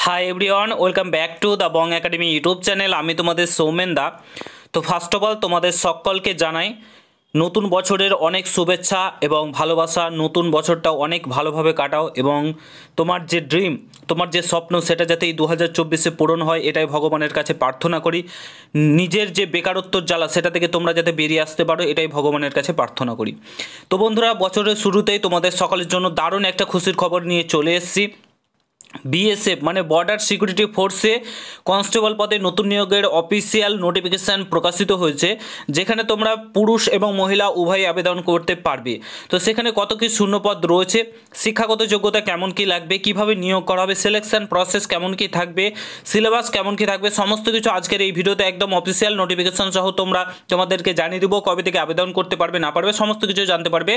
Hi everyone, welcome back to the Bong academy YouTube channel. আমি তোমাদের সৌমেন দা। তো first of all তোমাদের সকলকে জানাই নতুন বছরের অনেক শুভেচ্ছা এবং ভালোবাসা। নতুন বছরটাও অনেক ভালোভাবে কাটাও এবং তোমার যে ড্রিম, তোমার যে স্বপ্ন, সেটা যাতে এই 2024-এ পূরণ হয় এটাই ভগবানের কাছে প্রার্থনা করি। নিজের যে বেকারত্বর জ্বালা সেটা থেকে তোমরা যাতে বেরিয়ে আসতে পারো এটাই ভগবানের কাছে প্রার্থনা করি। তো বন্ধুরা, বছরের শুরুতেই তোমাদের সকলের জন্য দারুণ একটা খুশির খবর নিয়ে চলে এসেছি। বিএসএফ মানে বর্ডার সিকিউরিটি ফোর্সে কনস্টেবল পদে নতুন নিয়োগের অফিসিয়াল নোটিফিকেশান প্রকাশিত হয়েছে, যেখানে তোমরা পুরুষ এবং মহিলা উভয়ই আবেদন করতে পারবে। তো সেখানে কত কী শূন্যপদ রয়েছে, শিক্ষাগত যোগ্যতা কেমন কী লাগবে, কিভাবে নিয়োগ করা হবে, সিলেকশন প্রসেস কেমন কী থাকবে, সিলেবাস কেমন কী থাকবে, সমস্ত কিছু আজকের এই ভিডিওতে একদম অফিসিয়াল নোটিফিকেশান সহ তোমাদেরকে জানিয়ে দেবো। কবে থেকে আবেদন করতে পারবে না পারবে সমস্ত কিছু জানতে পারবে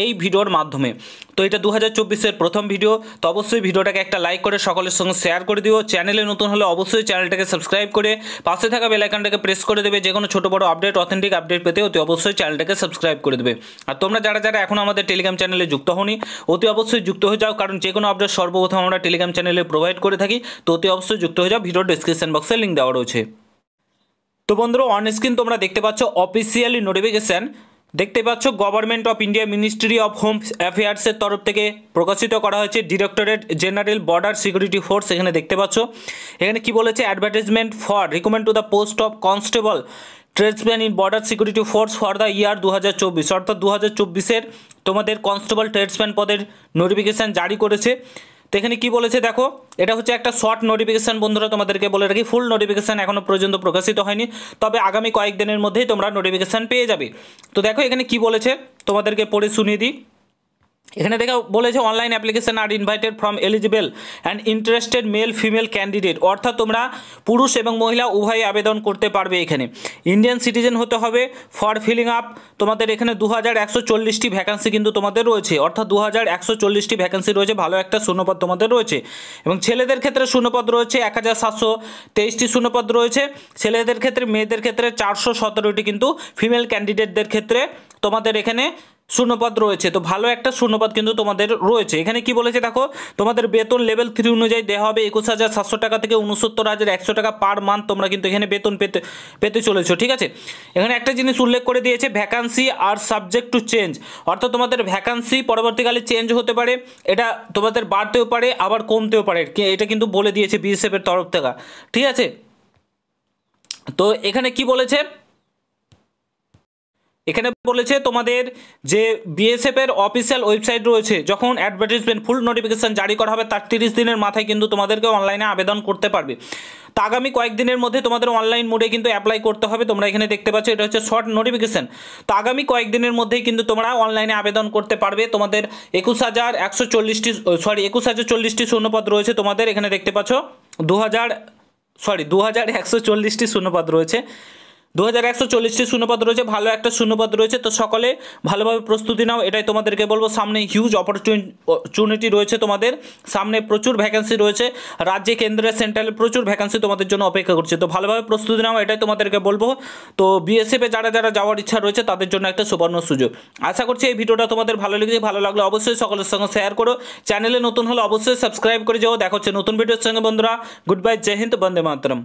এই ভিডিওর মাধ্যমে। তো এটা 2024-এর প্রথম ভিডিও, তো অবশ্যই ভিডিওটাকে একটা লাইক করে সকলের সঙ্গে শেয়ার করে দিও। চ্যানেলে নতুন হলে অবশ্যই চ্যানেলটাকে সাবস্ক্রাইব করে পাশে থাকা বেল আইকনটাকে প্রেস করে দেবে। যে কোনো ছোটো বড় আপডেট, অথেন্টিক আপডেট পেতে অতি অবশ্যই চ্যানেলটাকে সাবস্ক্রাইব করে দেবে। আর তোমরা যারা যারা এখন আমাদের টেলিগ্রাম চ্যানেলে যুক্ত হওনি অতি অবশ্যই যুক্ত হয়ে যাও, কারণ যে কোনো আপডেট সর্বপ্রথম আমরা টেলিগ্রাম চ্যানেলে প্রোভাইড করে থাকি। তো অতি অবশ্যই যুক্ত হয়ে যাও, ভিডিওর ডিসক্রিপশন বক্সে লিঙ্ক দেওয়া রয়েছে। তো বন্ধুরা, অন স্ক্রিন তোমরা দেখতে পাচ্ছ অফিসিয়ালি নোটিফিকেশান, দেখতে পাচ্ছ government of India ministry of home অ্যাফেয়ার্সের তরফ থেকে প্রকাশিত করা হয়েছে। Directorate general border security force, এখানে দেখতে পাচ্ছ। এখানে কি বলেছে, advertisement for recruitment to the post of constable tradesman in border security force for the year 2024, অর্থাৎ 2024-এর তোমাদের কনস্টেবল ট্রেডসম্যান পদের নোটিফিকেশান জারি করেছে। তো এখানে কী বলেছে দেখো, এটা হচ্ছে একটা শর্ট নোটিফিকেশান বন্ধুরা, তোমাদেরকে বলে রাখি ফুল নোটিফিকেশান এখনও পর্যন্ত প্রকাশিত হয়নি, তবে আগামী কয়েকদিনের মধ্যেই তোমরা নোটিফিকেশান পেয়ে যাবে। তো দেখো এখানে কি বলেছে তোমাদেরকে পড়ে শুনিয়ে দিই। এখানে দেখো বলেছে online application are invited from eligible and interested male female candidate, অর্থাৎ তোমরা পুরুষ এবং মহিলা উভয়ই আবেদন করতে পারবে। এখানে ইন্ডিয়ান সিটিজেন হতে হবে। ফর ফিলিং আপ তোমাদের এখানে 2140টি ভ্যাকান্সি কিন্তু তোমাদের রয়েছে, অর্থাৎ 2140টি ভ্যাকান্সি রয়েছে। ভালো একটা শূন্যপদ তোমাদের রয়েছে এবং ছেলেদের ক্ষেত্রে শূন্যপদ রয়েছে 1723টি শূন্যপদ রয়েছে ছেলেদের ক্ষেত্রে। মেয়েদের ক্ষেত্রে 417টি, কিন্তু ফিমেল ক্যান্ডিডেটদের ক্ষেত্রে তোমাদের এখানে শূন্যপদ রয়েছে। তো ভালো একটা শূন্যপদ কিন্তু তোমাদের রয়েছে। এখানে কি বলেছে দেখো, তোমাদের বেতন লেভেল 3 অনুযায়ী দেওয়া হবে 21,700 টাকা থেকে 69,100 টাকা পার মান্থ তোমরা কিন্তু এখানে বেতন পেতে চলেছো। ঠিক আছে, এখানে একটা জিনিস উল্লেখ করে দিয়েছে, vacancy are subject to change, অর্থাৎ তোমাদের ভ্যাকান্সি পরবর্তীকালে চেঞ্জ হতে পারে, এটা তোমাদের বাড়তেও পারে আবার কমতেও পারে, এটা কিন্তু বলে দিয়েছে বিএসএফের তরফ থেকে। ঠিক আছে, তো এখানে কি বলেছে, এখানে বলেছে তোমাদের যে বিএসএফের অফিসিয়াল ওয়েবসাইট রয়েছে, যখন অ্যাডভার্টাইজমেন্ট ফুল নোটিফিকেশান জারি করা হবে তার 30 দিনের মাথায় কিন্তু তোমাদেরকে অনলাইনে আবেদন করতে পারবে। তো আগামী কয়েকদিনের মধ্যে তোমাদের অনলাইন মোডে কিন্তু অ্যাপ্লাই করতে হবে। তোমরা এখানে দেখতে পাচ্ছ এটা হচ্ছে শর্ট নোটিফিকেশান। তো আগামী কয়েকদিনের মধ্যেই কিন্তু তোমরা অনলাইনে আবেদন করতে পারবে। তোমাদের 21,140টি শূন্যপদ রয়েছে তোমাদের, এখানে দেখতে পাচ্ছ 2140টি শূন্যপদ রয়েছে, 2140টি শূন্যপদ রয়েছে, ভালো একটা শূন্যপদ রয়েছে। তো সকলে ভালোভাবে প্রস্তুতি নাও, এটাই তোমাদেরকে বলবো। সামনে হিউজ অপরচুনিটি রয়েছে, তোমাদের সামনে প্রচুর ভ্যাকেন্সি রয়েছে, রাজ্যে কেন্দ্রে সেন্ট্রালে প্রচুর ভ্যাকেন্সি তোমাদের জন্য অপেক্ষা করছে। তো ভালোভাবে প্রস্তুতি নাও, এটাই তোমাদেরকে বলবো। তো বিএসএফে যারা যারা যাওয়ার ইচ্ছা রয়েছে তাদের জন্য একটা সুবর্ণ সুযোগ। আশা করছি এই ভিডিওটা তোমাদের ভালো লেগেছে, ভালো লাগলে অবশ্যই সকলের সঙ্গে শেয়ার করো। চ্যানেলে নতুন হলে অবশ্যই সাবস্ক্রাইব করে যাও। দেখা হচ্ছে নতুন ভিডিওর সঙ্গে বন্ধুরা। গুড বাই, জয় হিন্দ, বন্দে মাতরম।